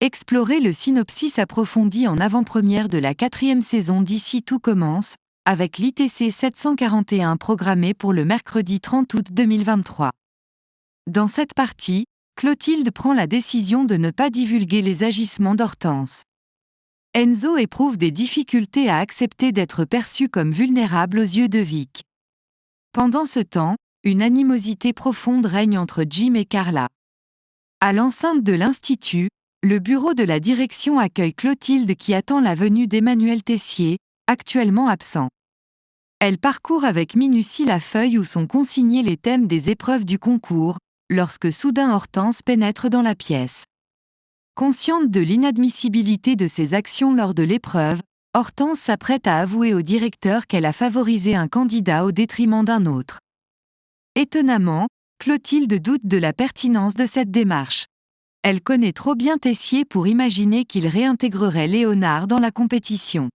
Explorez le synopsis approfondi en avant-première de la 4e saison d'Ici tout commence, avec l'ITC 741 programmé pour le mercredi 30 août 2023. Dans cette partie, Clotilde prend la décision de ne pas divulguer les agissements d'Hortense. Enzo éprouve des difficultés à accepter d'être perçu comme vulnérable aux yeux de Vic. Pendant ce temps, une animosité profonde règne entre Jim et Carla. À l'enceinte de l'Institut, le bureau de la direction accueille Clotilde qui attend la venue d'Emmanuel Tessier, actuellement absent. Elle parcourt avec minutie la feuille où sont consignés les thèmes des épreuves du concours, lorsque soudain Hortense pénètre dans la pièce. Consciente de l'inadmissibilité de ses actions lors de l'épreuve, Hortense s'apprête à avouer au directeur qu'elle a favorisé un candidat au détriment d'un autre. Étonnamment, Clotilde doute de la pertinence de cette démarche. Elle connaît trop bien Tessier pour imaginer qu'il réintégrerait Léonard dans la compétition.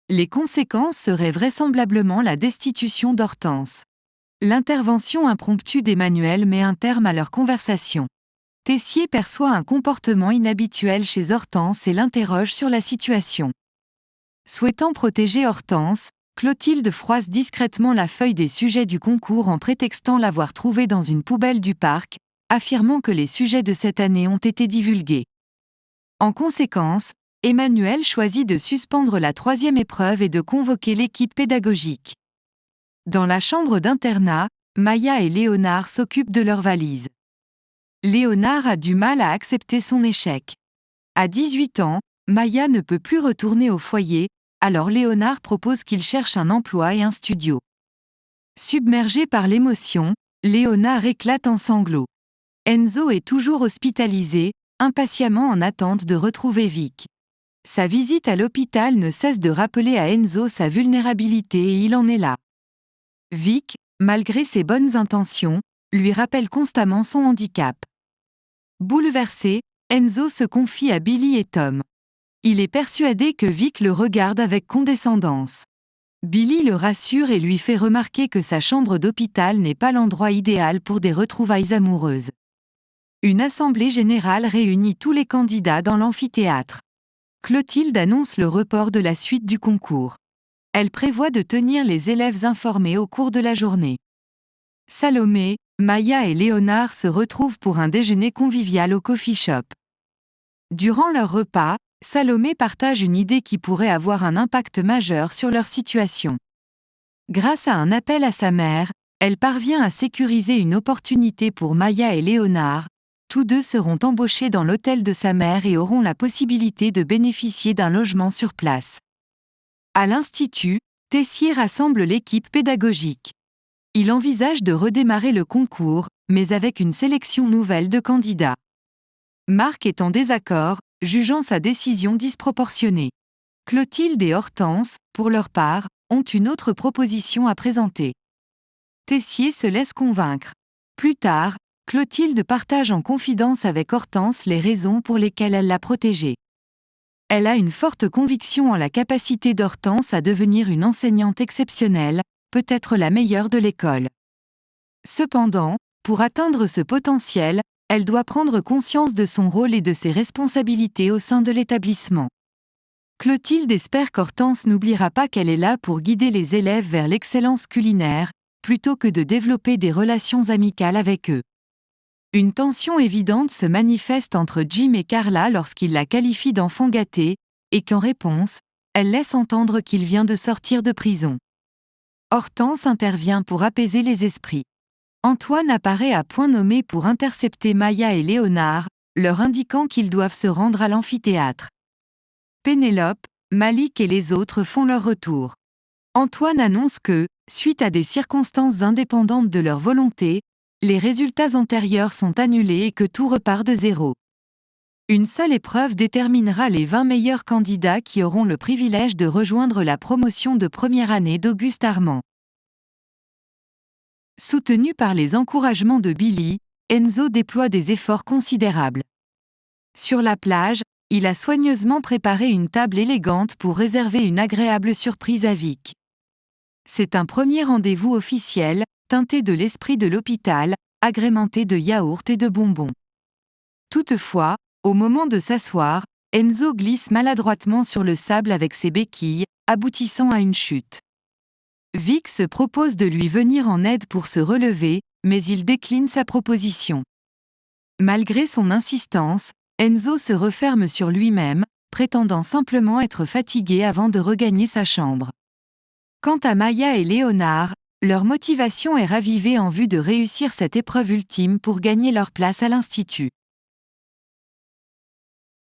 Les conséquences seraient vraisemblablement la destitution d'Hortense. L'intervention impromptue d'Emmanuel met un terme à leur conversation. Tessier perçoit un comportement inhabituel chez Hortense et l'interroge sur la situation. Souhaitant protéger Hortense, Clotilde froisse discrètement la feuille des sujets du concours en prétextant l'avoir trouvée dans une poubelle du parc, affirmant que les sujets de cette année ont été divulgués. En conséquence, Emmanuel choisit de suspendre la 3e épreuve et de convoquer l'équipe pédagogique. Dans la chambre d'internat, Maya et Léonard s'occupent de leurs valises. Léonard a du mal à accepter son échec. À 18 ans, Maya ne peut plus retourner au foyer, alors Léonard propose qu'il cherche un emploi et un studio. Submergé par l'émotion, Léonard éclate en sanglots. Enzo est toujours hospitalisé, impatiemment en attente de retrouver Vic. Sa visite à l'hôpital ne cesse de rappeler à Enzo sa vulnérabilité et il en est là. Vic, malgré ses bonnes intentions, lui rappelle constamment son handicap. Bouleversé, Enzo se confie à Billy et Tom. Il est persuadé que Vic le regarde avec condescendance. Billy le rassure et lui fait remarquer que sa chambre d'hôpital n'est pas l'endroit idéal pour des retrouvailles amoureuses. Une assemblée générale réunit tous les candidats dans l'amphithéâtre. Clotilde annonce le report de la suite du concours. Elle prévoit de tenir les élèves informés au cours de la journée. Salomé, Maya et Léonard se retrouvent pour un déjeuner convivial au coffee shop. Durant leur repas, Salomé partage une idée qui pourrait avoir un impact majeur sur leur situation. Grâce à un appel à sa mère, elle parvient à sécuriser une opportunité pour Maya et Léonard. Tous deux seront embauchés dans l'hôtel de sa mère et auront la possibilité de bénéficier d'un logement sur place. À l'Institut, Tessier rassemble l'équipe pédagogique. Il envisage de redémarrer le concours, mais avec une sélection nouvelle de candidats. Marc est en désaccord, jugeant sa décision disproportionnée. Clotilde et Hortense, pour leur part, ont une autre proposition à présenter. Tessier se laisse convaincre. Plus tard, Clotilde partage en confidence avec Hortense les raisons pour lesquelles elle l'a protégée. Elle a une forte conviction en la capacité d'Hortense à devenir une enseignante exceptionnelle, peut-être la meilleure de l'école. Cependant, pour atteindre ce potentiel, elle doit prendre conscience de son rôle et de ses responsabilités au sein de l'établissement. Clotilde espère qu'Hortense n'oubliera pas qu'elle est là pour guider les élèves vers l'excellence culinaire, plutôt que de développer des relations amicales avec eux. Une tension évidente se manifeste entre Jim et Carla lorsqu'il la qualifie d'enfant gâté, et qu'en réponse, elle laisse entendre qu'il vient de sortir de prison. Hortense intervient pour apaiser les esprits. Antoine apparaît à point nommé pour intercepter Maya et Léonard, leur indiquant qu'ils doivent se rendre à l'amphithéâtre. Pénélope, Malik et les autres font leur retour. Antoine annonce que, suite à des circonstances indépendantes de leur volonté, les résultats antérieurs sont annulés et que tout repart de zéro. Une seule épreuve déterminera les 20 meilleurs candidats qui auront le privilège de rejoindre la promotion de première année d'Auguste Armand. Soutenu par les encouragements de Billy, Enzo déploie des efforts considérables. Sur la plage, il a soigneusement préparé une table élégante pour réserver une agréable surprise à Vic. C'est un premier rendez-vous officiel, teinté de l'esprit de l'hôpital, agrémenté de yaourts et de bonbons. Toutefois, Au moment de s'asseoir, Enzo glisse maladroitement sur le sable avec ses béquilles, aboutissant à une chute. Vic se propose de lui venir en aide pour se relever, mais il décline sa proposition. Malgré son insistance, Enzo se referme sur lui-même, prétendant simplement être fatigué avant de regagner sa chambre. Quant à Maya et Léonard, leur motivation est ravivée en vue de réussir cette épreuve ultime pour gagner leur place à l'institut.